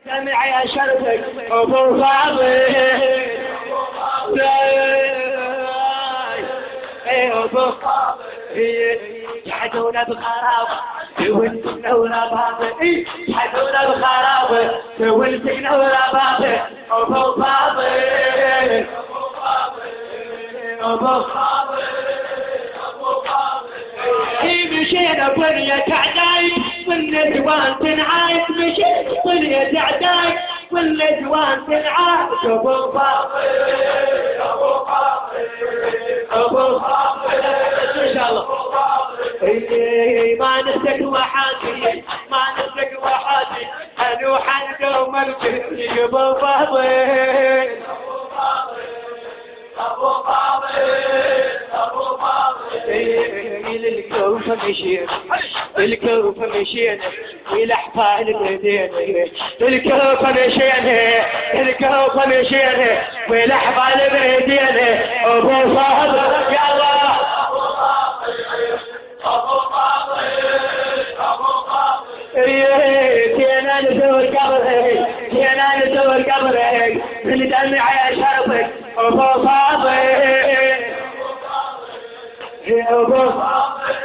سمع شرفك ابو فاضل ابو يحدونا بخرابه وانتنا وربابه يحدونا بخرابه وانتنا وربابه ابو فاضل ابو فاضل مشينا بنية عداي والنجوان تنعاش مشينا بنية عداي والنجوان تنعاش ابو فاضل ابو فاضل ابو فاضل ان شاء الله ما نسك وحاتي ما نسك وحاتي انوح عندهم الكرسي ابو فاضل ابو فاضل ابو فاضل الكوف مشينا الكوف مشينا والاحفال بيدينا الكوف مشينا الكوف مشينا والاحفال بيدينا ابو فاضل يا الله ابو فاضل ابو فاضل كينا نزور قبرك كينا نزور قبرك من دمع شرفك ابو فاضل ابو فاضل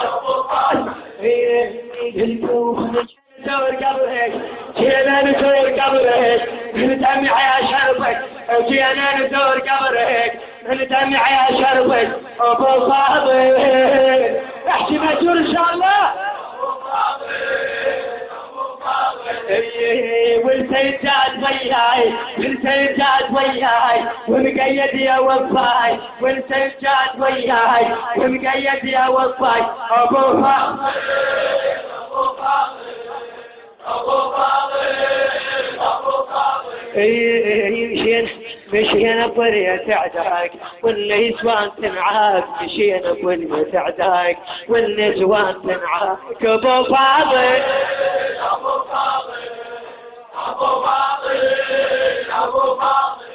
ابو فاضل الكوف نزور قبرك كينا نزور قبرك من دمع شرفك كينا نزور قبرك من دمع شرفك ابو فاضل احكي مجور ان شاء الله والسيدات وياي والسيدات وياي ومقيد يا وفاي والسيدات وياي ومقيد يا وفاي ابو فاضل ابو فاضل ابو فاضل ابو فاضل مشينا برية عداك والنسوان تنعاك مشينا برية عداك والنسوان تنعاك ابو فاضل ابو فاضل ابو فاضل ابو فاضل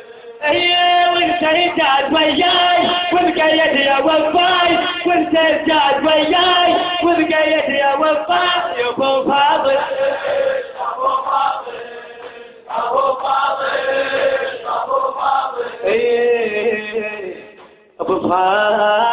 وانت جاد وياي وبقيت يا وفاي وانت جاد وياي وبقيت يا وفاي يا ابو فاضل ابو فاضل ابو فاضل ابو فاضل ابو فاضل